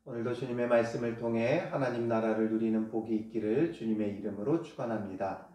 오늘도 주님의 말씀을 통해 하나님 나라를 누리는 복이 있기를 주님의 이름으로 축원합니다.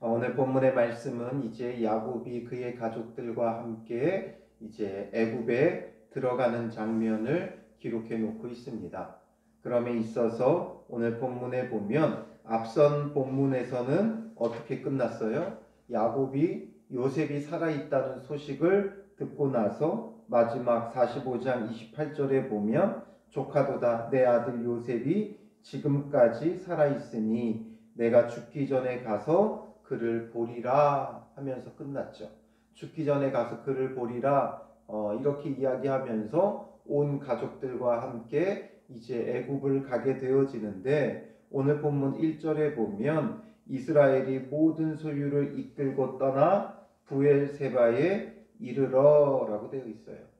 오늘 본문의 말씀은 이제 야곱이 그의 가족들과 함께 이제 애굽에 들어가는 장면을 기록해 놓고 있습니다. 그럼에 있어서 오늘 본문에 보면 앞선 본문에서는 어떻게 끝났어요? 야곱이 요셉이 살아있다는 소식을 듣고 나서 마지막 45장 28절에 보면 조카도다 내 아들 요셉이 지금까지 살아있으니 내가 죽기 전에 가서 그를 보리라 하면서 끝났죠. 죽기 전에 가서 그를 보리라 이렇게 이야기하면서 온 가족들과 함께 이제 애굽을 가게 되어지는데 오늘 본문 1절에 보면 이스라엘이 모든 소유를 이끌고 떠나 부엘세바에 이르러 라고 되어 있어요.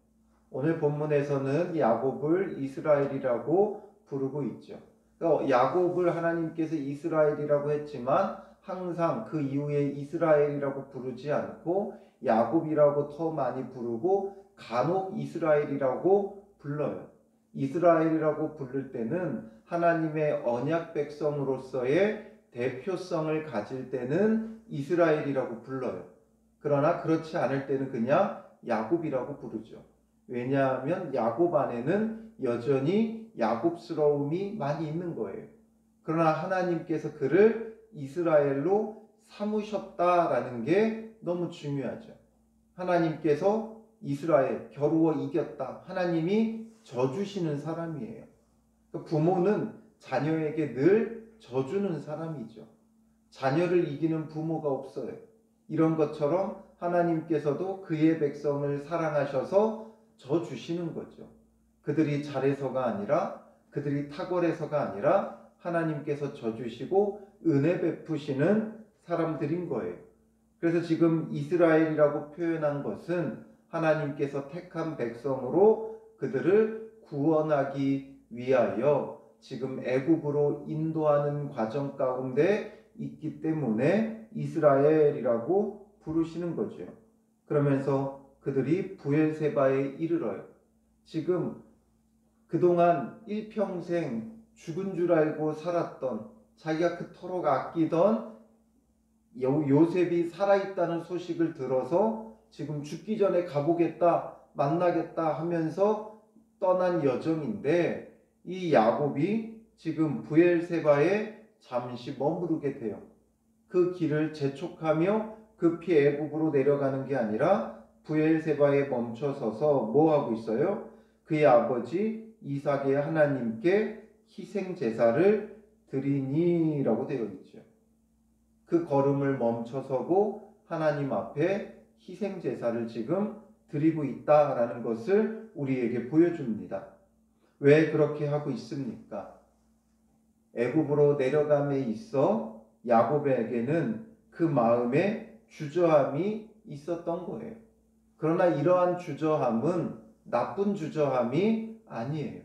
오늘 본문에서는 야곱을 이스라엘이라고 부르고 있죠. 그러니까 야곱을 하나님께서 이스라엘이라고 했지만 항상 그 이후에 이스라엘이라고 부르지 않고 야곱이라고 더 많이 부르고 간혹 이스라엘이라고 불러요. 이스라엘이라고 부를 때는 하나님의 언약 백성으로서의 대표성을 가질 때는 이스라엘이라고 불러요. 그러나 그렇지 않을 때는 그냥 야곱이라고 부르죠. 왜냐하면 야곱 안에는 여전히 야곱스러움이 많이 있는 거예요. 그러나 하나님께서 그를 이스라엘로 삼으셨다라는 게 너무 중요하죠. 하나님께서 이스라엘 겨루어 이겼다. 하나님이 져주시는 사람이에요. 부모는 자녀에게 늘 져주는 사람이죠. 자녀를 이기는 부모가 없어요. 이런 것처럼 하나님께서도 그의 백성을 사랑하셔서 져주시는 거죠. 그들이 잘해서가 아니라 그들이 탁월해서가 아니라 하나님께서 져주시고 은혜 베푸시는 사람들인 거예요. 그래서 지금 이스라엘이라고 표현한 것은 하나님께서 택한 백성으로 그들을 구원하기 위하여 지금 애굽으로 인도하는 과정 가운데 있기 때문에 이스라엘이라고 부르시는 거죠. 그러면서 그들이 부엘세바에 이르러요. 지금 그동안 일평생 죽은 줄 알고 살았던 자기가 그토록 아끼던 요셉이 살아있다는 소식을 들어서 지금 죽기 전에 가보겠다 만나겠다 하면서 떠난 여정인데 이 야곱이 지금 부엘세바에 잠시 머무르게 돼요. 그 길을 재촉하며 급히 애굽으로 내려가는 게 아니라 부엘세바에 멈춰서서 뭐 하고 있어요? 그의 아버지 이삭의 하나님께 희생 제사를 드리니라고 되어 있죠. 그 걸음을 멈춰서고 하나님 앞에 희생 제사를 지금 드리고 있다라는 것을 우리에게 보여줍니다. 왜 그렇게 하고 있습니까? 애굽으로 내려감에 있어 야곱에게는 그 마음에 주저함이 있었던 거예요. 그러나 이러한 주저함은 나쁜 주저함이 아니에요.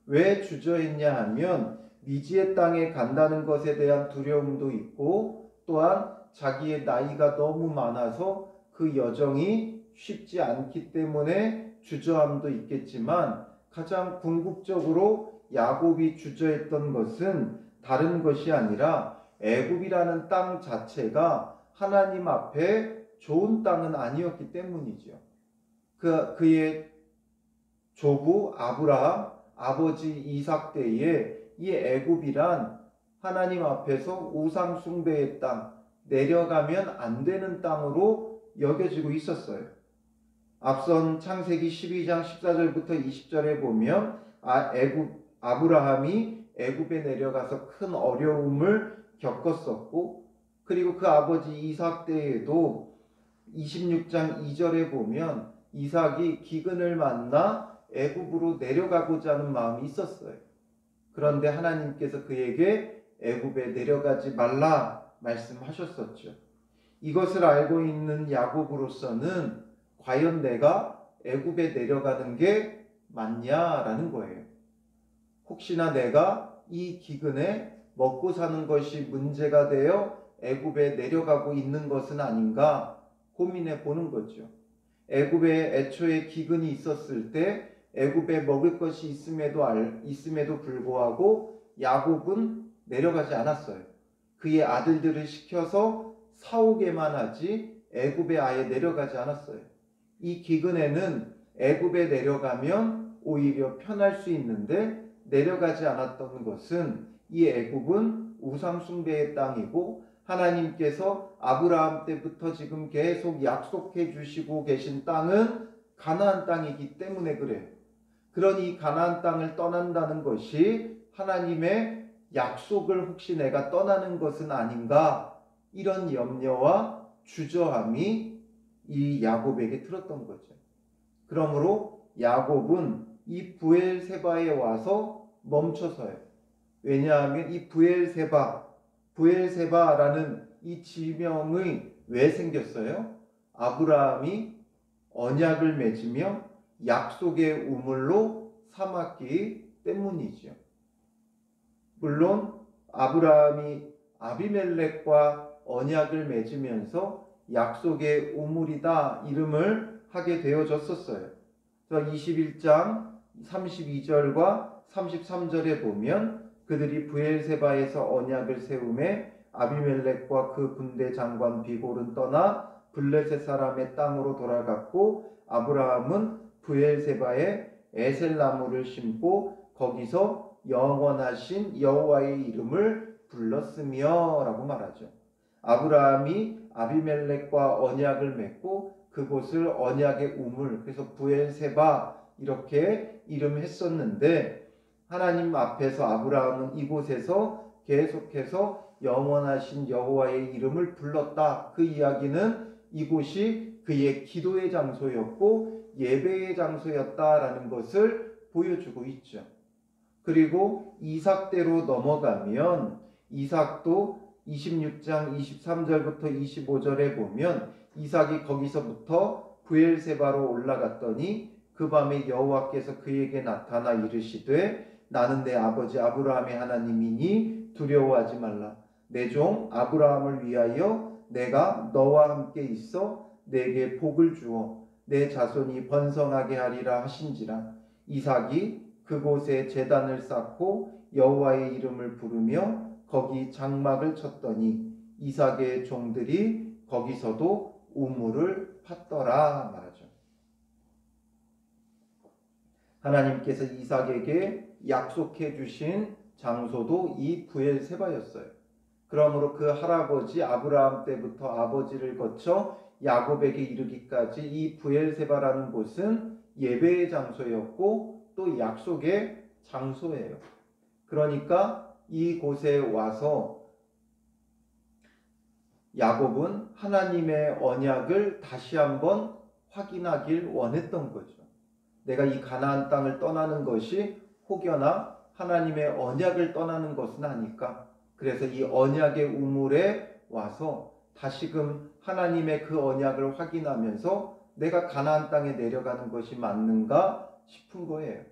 왜 주저했냐 하면 미지의 땅에 간다는 것에 대한 두려움도 있고 또한 자기의 나이가 너무 많아서 그 여정이 쉽지 않기 때문에 주저함도 있겠지만 가장 궁극적으로 야곱이 주저했던 것은 다른 것이 아니라 애굽이라는 땅 자체가 하나님 앞에 좋은 땅은 아니었기 때문이죠. 그의 조부 아브라함, 아버지 이삭 때에 이 애굽이란 하나님 앞에서 우상 숭배의 땅, 내려가면 안 되는 땅으로 여겨지고 있었어요. 앞선 창세기 12장 14절부터 20절에 보면 아브라함이 애굽에 내려가서 큰 어려움을 겪었었고 그리고 그 아버지 이삭 때에도 26장 2절에 보면 이삭이 기근을 만나 애굽으로 내려가고자 하는 마음이 있었어요. 그런데 하나님께서 그에게 애굽에 내려가지 말라 말씀하셨었죠. 이것을 알고 있는 야곱으로서는 과연 내가 애굽에 내려가는 게 맞냐라는 거예요. 혹시나 내가 이 기근에 먹고 사는 것이 문제가 되어 애굽에 내려가고 있는 것은 아닌가 고민해 보는 거죠. 애굽에 애초에 기근이 있었을 때 애굽에 먹을 것이 있음에도 불구하고 야곱은 내려가지 않았어요. 그의 아들들을 시켜서 사오게만 하지 애굽에 아예 내려가지 않았어요. 이 기근에는 애굽에 내려가면 오히려 편할 수 있는데 내려가지 않았던 것은 이 애굽은 우상 숭배의 땅이고 하나님께서 아브라함 때부터 지금 계속 약속해 주시고 계신 땅은 가나안 땅이기 때문에 그래요. 그러니 가나안 땅을 떠난다는 것이 하나님의 약속을 혹시 내가 떠나는 것은 아닌가, 이런 염려와 주저함이 이 야곱에게 들었던 거죠. 그러므로 야곱은 이 브엘세바에 와서 멈춰서요. 왜냐하면 이 브엘세바라는 이 지명이 왜 생겼어요? 아브라함이 언약을 맺으며 약속의 우물로 삼았기 때문이죠. 물론 아브라함이 아비멜렉과 언약을 맺으면서 약속의 우물이다 이름을 하게 되어졌었어요. 21장 32절과 33절에 보면 그들이 브엘세바에서 언약을 세우매 아비멜렉과 그 군대 장관 비골은 떠나 블레셋 사람의 땅으로 돌아갔고 아브라함은 브엘세바에 에셀나무를 심고 거기서 영원하신 여호와의 이름을 불렀으며 라고 말하죠. 아브라함이 아비멜렉과 언약을 맺고 그곳을 언약의 우물, 그래서 브엘세바 이렇게 이름했었는데 하나님 앞에서 아브라함은 이곳에서 계속해서 영원하신 여호와의 이름을 불렀다. 그 이야기는 이곳이 그의 기도의 장소였고 예배의 장소였다라는 것을 보여주고 있죠. 그리고 이삭대로 넘어가면 이삭도 26장 23절부터 25절에 보면 이삭이 거기서부터 브엘세바로 올라갔더니 그 밤에 여호와께서 그에게 나타나 이르시되 나는 내 아버지 아브라함의 하나님이니 두려워하지 말라. 내 종 아브라함을 위하여 내가 너와 함께 있어 내게 복을 주어 내 자손이 번성하게 하리라 하신지라. 이삭이 그곳에 제단을 쌓고 여호와의 이름을 부르며 거기 장막을 쳤더니 이삭의 종들이 거기서도 우물을 팠더라 말하죠. 하나님께서 이삭에게 약속해 주신 장소도 이 브엘세바였어요. 그러므로 그 할아버지 아브라함 때부터 아버지를 거쳐 야곱에게 이르기까지 이 브엘세바라는 곳은 예배의 장소였고 또 약속의 장소예요. 그러니까 이곳에 와서 야곱은 하나님의 언약을 다시 한번 확인하길 원했던 거죠. 내가 이 가나안 땅을 떠나는 것이 혹여나 하나님의 언약을 떠나는 것은 아닐까? 그래서 이 언약의 우물에 와서 다시금 하나님의 그 언약을 확인하면서 내가 가나안 땅에 내려가는 것이 맞는가 싶은 거예요.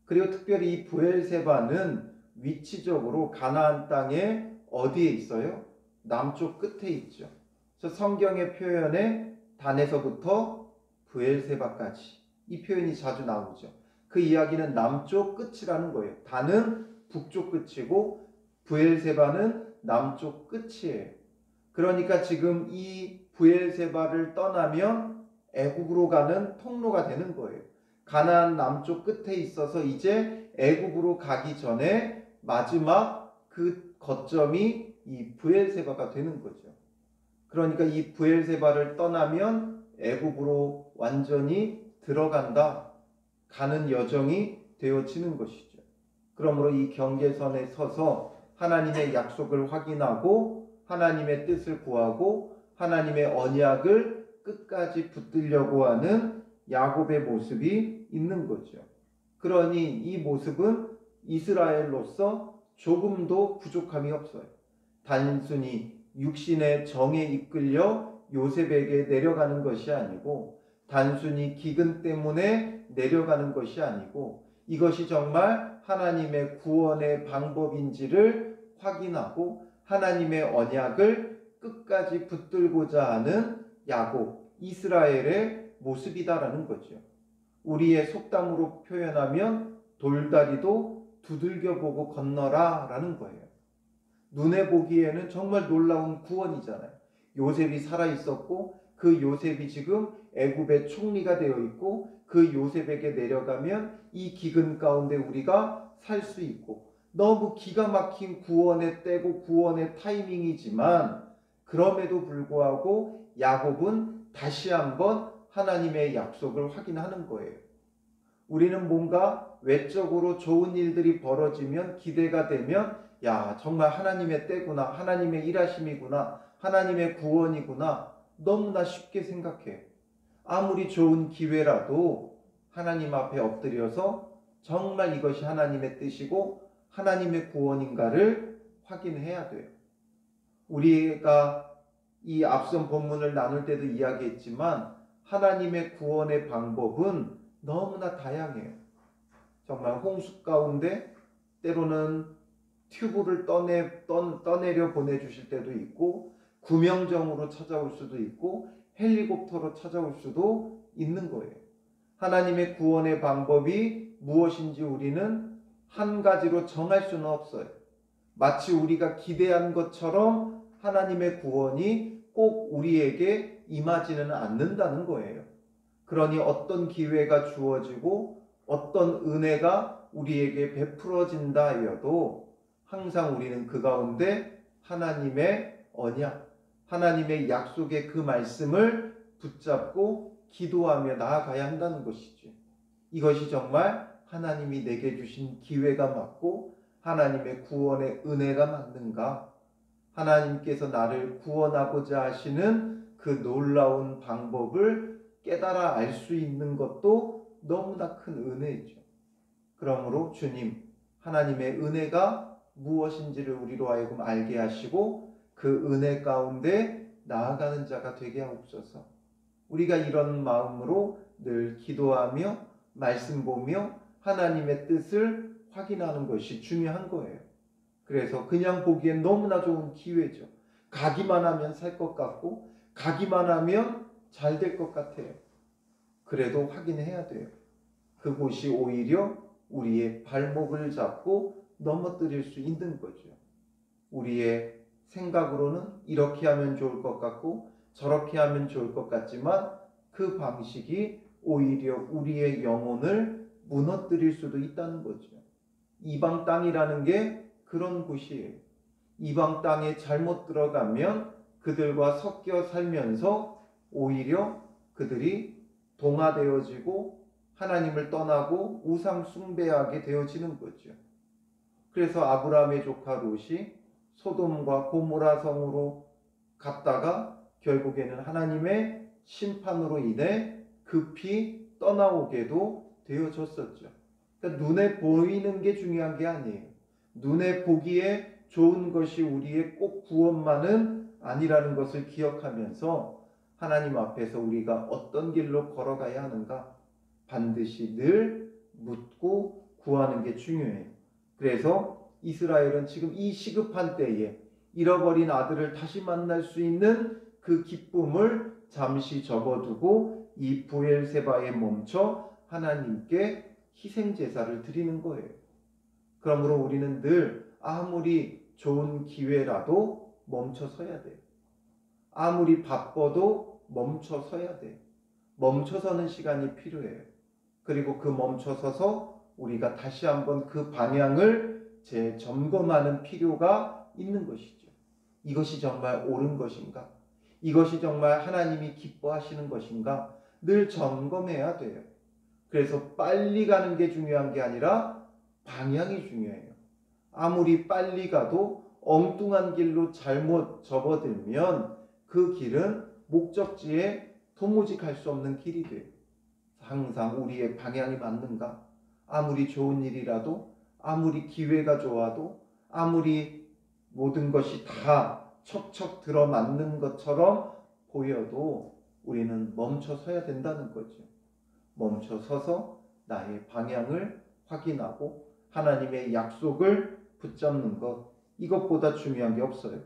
그리고 특별히 이 브엘세바는 위치적으로 가나안 땅에 어디에 있어요? 남쪽 끝에 있죠. 그래서 성경의 표현에 단에서부터 브엘세바까지 이 표현이 자주 나오죠. 그 이야기는 남쪽 끝이라는 거예요. 단은 북쪽 끝이고 브엘세바는 남쪽 끝이에요. 그러니까 지금 이 브엘세바를 떠나면 애굽으로 가는 통로가 되는 거예요. 가나안 남쪽 끝에 있어서 이제 애굽으로 가기 전에 마지막 그 거점이 이 브엘세바가 되는 거죠. 그러니까 이 브엘세바를 떠나면 애굽으로 완전히 들어간다, 가는 여정이 되어지는 것이죠. 그러므로 이 경계선에 서서 하나님의 약속을 확인하고 하나님의 뜻을 구하고 하나님의 언약을 끝까지 붙들려고 하는 야곱의 모습이 있는 거죠. 그러니 이 모습은 이스라엘로서 조금도 부족함이 없어요. 단순히 육신의 정에 이끌려 요셉에게 내려가는 것이 아니고 단순히 기근 때문에 내려가는 것이 아니고 이것이 정말 하나님의 구원의 방법인지를 확인하고 하나님의 언약을 끝까지 붙들고자 하는 야곱, 이스라엘의 모습이다라는 거죠. 우리의 속담으로 표현하면 돌다리도 두들겨 보고 건너라 라는 거예요. 눈에 보기에는 정말 놀라운 구원이잖아요. 요셉이 살아있었고 그 요셉이 지금 애굽의 총리가 되어 있고 그 요셉에게 내려가면 이 기근 가운데 우리가 살 수 있고 너무 기가 막힌 구원의 때고 구원의 타이밍이지만 그럼에도 불구하고 야곱은 다시 한번 하나님의 약속을 확인하는 거예요. 우리는 뭔가 외적으로 좋은 일들이 벌어지면 기대가 되면 야 정말 하나님의 때구나, 하나님의 일하심이구나, 하나님의 구원이구나 너무나 쉽게 생각해. 아무리 좋은 기회라도 하나님 앞에 엎드려서 정말 이것이 하나님의 뜻이고 하나님의 구원인가를 확인해야 돼요. 우리가 이 앞선 본문을 나눌 때도 이야기했지만 하나님의 구원의 방법은 너무나 다양해요. 정말 홍수 가운데 때로는 튜브를 떠내려 보내주실 때도 있고 구명정으로 찾아올 수도 있고 헬리콥터로 찾아올 수도 있는 거예요. 하나님의 구원의 방법이 무엇인지 우리는 한 가지로 정할 수는 없어요. 마치 우리가 기대한 것처럼 하나님의 구원이 꼭 우리에게 임하지는 않는다는 거예요. 그러니 어떤 기회가 주어지고 어떤 은혜가 우리에게 베풀어진다 하여도 항상 우리는 그 가운데 하나님의 언약, 하나님의 약속의 그 말씀을 붙잡고 기도하며 나아가야 한다는 것이죠. 이것이 정말 하나님이 내게 주신 기회가 맞고 하나님의 구원의 은혜가 맞는가? 하나님께서 나를 구원하고자 하시는 그 놀라운 방법을 깨달아 알 수 있는 것도 너무나 큰 은혜이죠. 그러므로 주님, 하나님의 은혜가 무엇인지를 우리로 하여금 알게 하시고 그 은혜 가운데 나아가는 자가 되게 하옵소서. 우리가 이런 마음으로 늘 기도하며 말씀 보며 하나님의 뜻을 확인하는 것이 중요한 거예요. 그래서 그냥 보기엔 너무나 좋은 기회죠. 가기만 하면 살 것 같고 가기만 하면 잘 될 것 같아요. 그래도 확인해야 돼요. 그곳이 오히려 우리의 발목을 잡고 넘어뜨릴 수 있는 거죠. 우리의 생각으로는 이렇게 하면 좋을 것 같고 저렇게 하면 좋을 것 같지만 그 방식이 오히려 우리의 영혼을 무너뜨릴 수도 있다는 거죠. 이방 땅이라는 게 그런 곳이에요. 이방 땅에 잘못 들어가면 그들과 섞여 살면서 오히려 그들이 동화되어지고 하나님을 떠나고 우상 숭배하게 되어지는 거죠. 그래서 아브라함의 조카 롯이 소돔과 고모라 성으로 갔다가 결국에는 하나님의 심판으로 인해 급히 떠나오게도 되어졌었죠. 그러니까 눈에 보이는 게 중요한 게 아니에요. 눈에 보기에 좋은 것이 우리의 꼭 구원만은 아니라는 것을 기억하면서 하나님 앞에서 우리가 어떤 길로 걸어가야 하는가 반드시 늘 묻고 구하는 게 중요해요. 그래서 이스라엘은 지금 이 시급한 때에 잃어버린 아들을 다시 만날 수 있는 그 기쁨을 잠시 접어두고 이 브엘세바에 멈춰 하나님께 희생 제사를 드리는 거예요. 그러므로 우리는 늘 아무리 좋은 기회라도 멈춰 서야 돼요. 아무리 바빠도 멈춰 서야 돼요. 멈춰 서는 시간이 필요해요. 그리고 그 멈춰 서서 우리가 다시 한번 그 방향을 재점검하는 필요가 있는 것이죠. 이것이 정말 옳은 것인가? 이것이 정말 하나님이 기뻐하시는 것인가? 늘 점검해야 돼요. 그래서 빨리 가는 게 중요한 게 아니라 방향이 중요해요. 아무리 빨리 가도 엉뚱한 길로 잘못 접어들면 그 길은 목적지에 도무지 갈 수 없는 길이 돼요. 항상 우리의 방향이 맞는가? 아무리 좋은 일이라도, 아무리 기회가 좋아도, 아무리 모든 것이 다 척척 들어맞는 것처럼 보여도 우리는 멈춰 서야 된다는 거죠. 멈춰 서서 나의 방향을 확인하고 하나님의 약속을 붙잡는 것, 이것보다 중요한 게 없어요.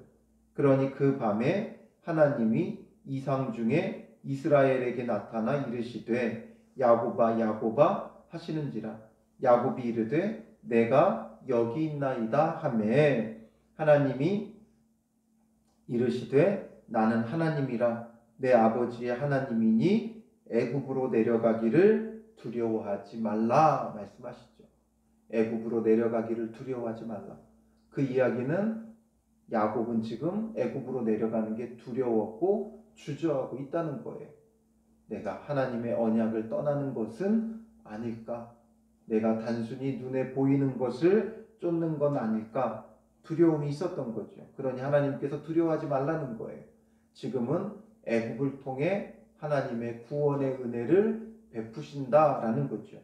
그러니 그 밤에 하나님이 이상 중에 이스라엘에게 나타나 이르시되 야곱아 야곱아 하시는지라. 야곱이 이르되 내가 여기 있나이다 하매 하나님이 이르시되 나는 하나님이라 내 아버지의 하나님이니 애굽으로 내려가기를 두려워하지 말라 말씀하시죠. 애굽으로 내려가기를 두려워하지 말라. 그 이야기는 야곱은 지금 애굽으로 내려가는 게 두려웠고 주저하고 있다는 거예요. 내가 하나님의 언약을 떠나는 것은 아닐까? 내가 단순히 눈에 보이는 것을 쫓는 건 아닐까? 두려움이 있었던 거죠. 그러니 하나님께서 두려워하지 말라는 거예요. 지금은 애굽을 통해 하나님의 구원의 은혜를 베푸신다라는 거죠.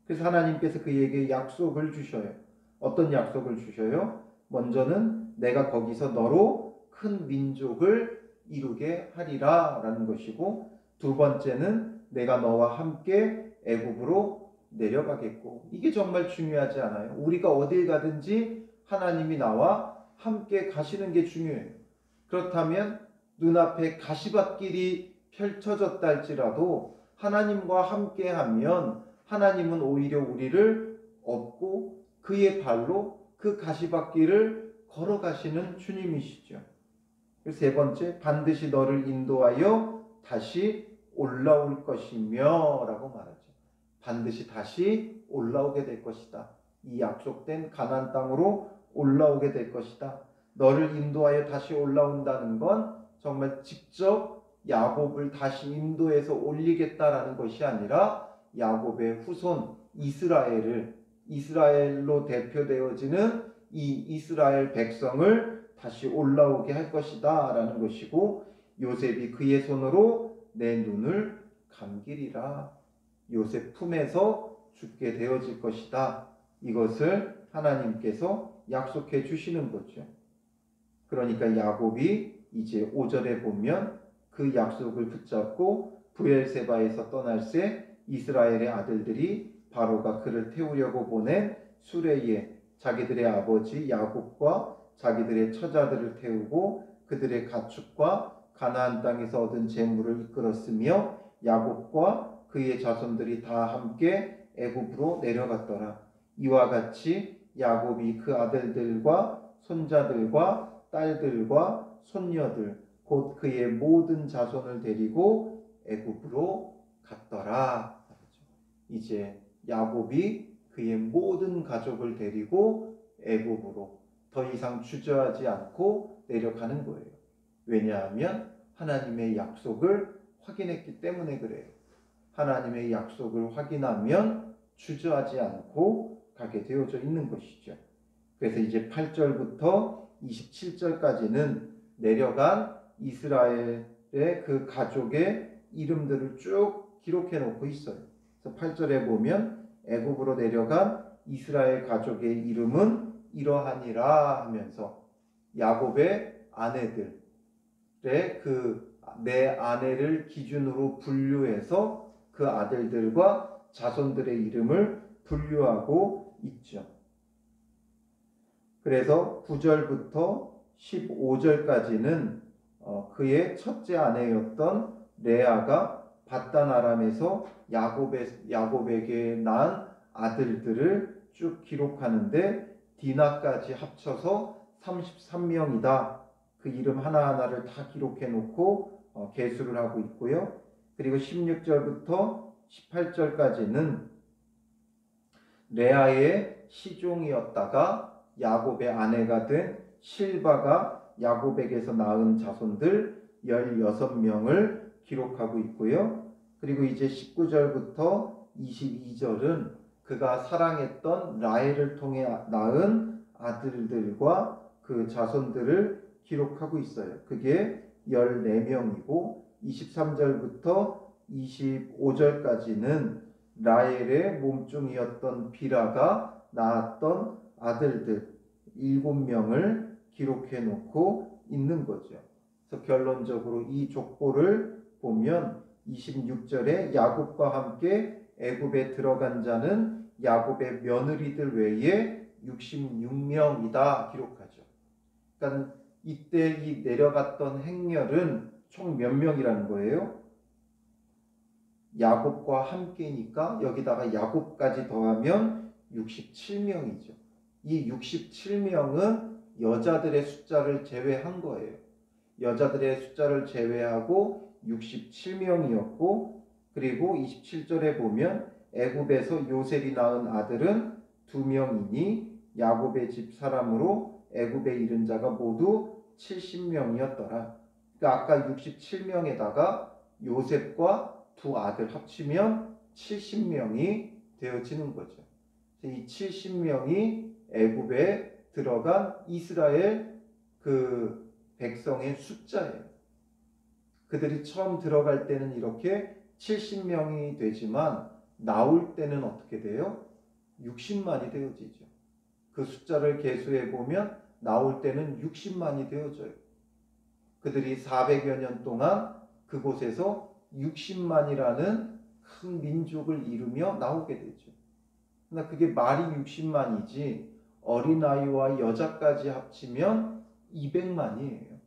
그래서 하나님께서 그에게 약속을 주셔요. 어떤 약속을 주셔요? 먼저는 내가 거기서 너로 큰 민족을 이루게 하리라 라는 것이고, 두 번째는 내가 너와 함께 애굽으로 내려가겠고. 이게 정말 중요하지 않아요? 우리가 어딜 가든지 하나님이 나와 함께 가시는 게 중요해요. 그렇다면 눈앞에 가시밭길이 펼쳐졌다 할지라도 하나님과 함께 하면 하나님은 오히려 우리를 업고 그의 발로 그 가시밭길을 걸어가시는 주님이시죠. 세 번째, 반드시 너를 인도하여 다시 올라올 것이며 라고 말하죠. 반드시 다시 올라오게 될 것이다. 이 약속된 가나안 땅으로 올라오게 될 것이다. 너를 인도하여 다시 올라온다는 건 정말 직접 야곱을 다시 인도해서 올리겠다라는 것이 아니라 야곱의 후손 이스라엘로 대표되어지는 이 이스라엘 백성을 다시 올라오게 할 것이다 라는 것이고, 요셉이 그의 손으로 내 눈을 감기리라. 요셉 품에서 죽게 되어질 것이다. 이것을 하나님께서 약속해 주시는 거죠. 그러니까 야곱이 이제 5절에 보면 그 약속을 붙잡고 브엘세바에서 떠날새 이스라엘의 아들들이 바로가 그를 태우려고 보낸 수레에 자기들의 아버지 야곱과 자기들의 처자들을 태우고 그들의 가축과 가나안 땅에서 얻은 재물을 이끌었으며 야곱과 그의 자손들이 다 함께 애굽으로 내려갔더라. 이와 같이 야곱이 그 아들들과 손자들과 딸들과 손녀들 곧 그의 모든 자손을 데리고 애굽으로 갔더라. 이제 야곱이 그의 모든 가족을 데리고 애굽으로 더 이상 주저하지 않고 내려가는 거예요. 왜냐하면 하나님의 약속을 확인했기 때문에 그래요. 하나님의 약속을 확인하면 주저하지 않고 가게 되어져 있는 것이죠. 그래서 이제 8절부터 27절까지는 내려간 이스라엘의 그 가족의 이름들을 쭉 기록해 놓고 있어요. 그래서 8절에 보면 애굽으로 내려간 이스라엘 가족의 이름은 이러하니라 하면서 야곱의 아내들의 내 아내를 기준으로 분류해서 그 아들들과 자손들의 이름을 분류하고 있죠. 그래서 9절부터 15절까지는 그의 첫째 아내였던 레아가 팟단 아람에서 야곱에게 낳은 아들들을 쭉 기록하는데 디나까지 합쳐서 33명이다. 그 이름 하나하나를 다 기록해 놓고 계수를 하고 있고요. 그리고 16절부터 18절까지는 레아의 시종이었다가 야곱의 아내가 된 실바가 야곱에게서 낳은 자손들 16명을 기록하고 있고요. 그리고 이제 19절부터 22절은 그가 사랑했던 라헬을 통해 낳은 아들들과 그 자손들을 기록하고 있어요. 그게 14명이고 23절부터 25절까지는 라헬의 몸종이었던 비라가 낳았던 아들들 7명을 기록해 놓고 있는 거죠. 그래서 결론적으로 이 족보를 보면 26절에 야곱과 함께 애굽에 들어간 자는 야곱의 며느리들 외에 66명이다 기록하죠. 그러니까 이때 이 내려갔던 행렬은 총 몇 명이라는 거예요? 야곱과 함께니까 여기다가 야곱까지 더하면 67명이죠. 이 67명은 여자들의 숫자를 제외한 거예요. 여자들의 숫자를 제외하고 67명이었고, 그리고 27절에 보면 애굽에서 요셉이 낳은 아들은 2명이니 야곱의 집 사람으로 애굽에 이른 자가 모두 70명이었더라. 그러니까 아까 67명에다가 요셉과 두 아들 합치면 70명이 되어지는 거죠. 이 70명이 애굽에 들어간 이스라엘 그 백성의 숫자예요. 그들이 처음 들어갈 때는 이렇게 70명이 되지만 나올 때는 어떻게 돼요? 60만이 되어지죠. 그 숫자를 계수해 보면 나올 때는 60만이 되어져요. 그들이 400여 년 동안 그곳에서 60만이라는 큰 민족을 이루며 나오게 되죠. 그러나 그게 말이 60만이지 어린아이와 여자까지 합치면 200만이에요.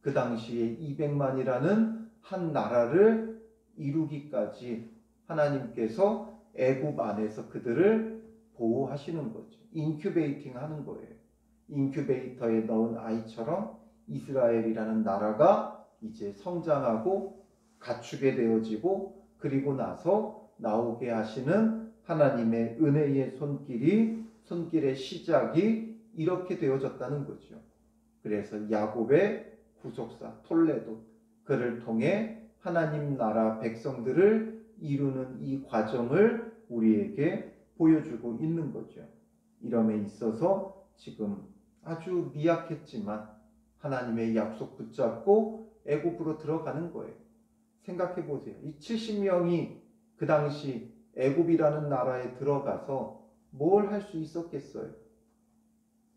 그 당시에 200만이라는 한 나라를 이루기까지 하나님께서 애굽 안에서 그들을 보호하시는 거죠. 인큐베이팅 하는 거예요. 인큐베이터에 넣은 아이처럼 이스라엘이라는 나라가 이제 성장하고 갖추게 되어지고, 그리고 나서 나오게 하시는 하나님의 은혜의 손길의 시작이 이렇게 되어졌다는 거죠. 그래서 야곱의 구속사 톨레도, 그를 통해 하나님 나라 백성들을 이루는 이 과정을 우리에게 보여주고 있는 거죠. 이름에 있어서 지금 아주 미약했지만 하나님의 약속 붙잡고 애굽으로 들어가는 거예요. 생각해 보세요. 이 70명이 그 당시 애굽이라는 나라에 들어가서 뭘 할 수 있었겠어요?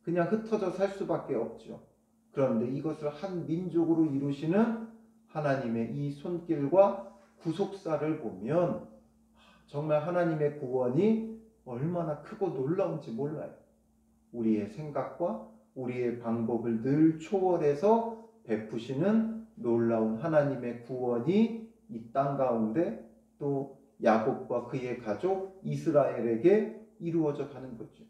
그냥 흩어져 살 수밖에 없죠. 그런데 이것을 한 민족으로 이루시는 하나님의 이 손길과 구속사를 보면 정말 하나님의 구원이 얼마나 크고 놀라운지 몰라요. 우리의 생각과 우리의 방법을 늘 초월해서 베푸시는 놀라운 하나님의 구원이 이 땅 가운데 또 야곱과 그의 가족 이스라엘에게 이루어져 가는 거죠.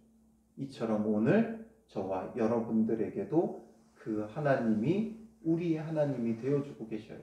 이처럼 오늘 저와 여러분들에게도 그 하나님이 우리의 하나님이 되어주고 계셔요.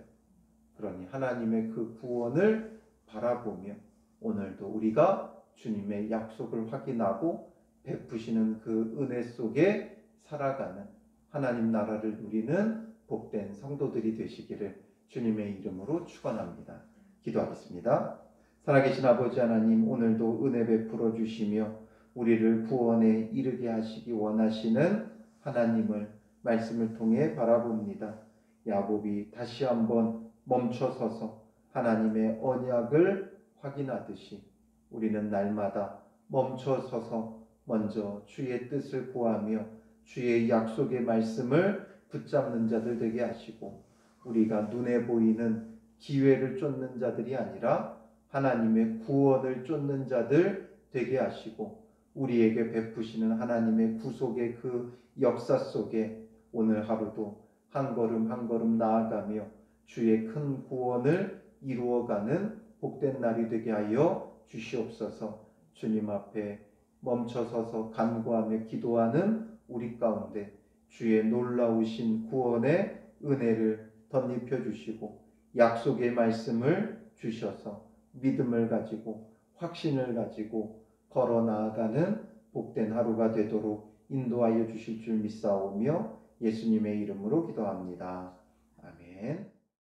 그러니 하나님의 그 구원을 바라보며 오늘도 우리가 주님의 약속을 확인하고 베푸시는 그 은혜 속에 살아가는 하나님 나라를 누리는 복된 성도들이 되시기를 주님의 이름으로 축원합니다. 기도하겠습니다. 살아계신 아버지 하나님, 오늘도 은혜 베풀어 주시며 우리를 구원에 이르게 하시기 원하시는 하나님을 말씀을 통해 바라봅니다. 야곱이 다시 한번 멈춰서서 하나님의 언약을 확인하듯이 우리는 날마다 멈춰서서 먼저 주의 뜻을 구하며 주의 약속의 말씀을 붙잡는 자들 되게 하시고, 우리가 눈에 보이는 기회를 쫓는 자들이 아니라 하나님의 구원을 쫓는 자들 되게 하시고, 우리에게 베푸시는 하나님의 구속의 그 역사 속에 오늘 하루도 한 걸음 한 걸음 나아가며 주의 큰 구원을 이루어가는 복된 날이 되게 하여 주시옵소서. 주님 앞에 멈춰서서 간구하며 기도하는 우리 가운데 주의 놀라우신 구원의 은혜를 덧입혀 주시고 약속의 말씀을 주셔서 믿음을 가지고 확신을 가지고 걸어 나아가는 복된 하루가 되도록 인도하여 주실 줄 믿사오며 예수님의 이름으로 기도합니다. 아멘.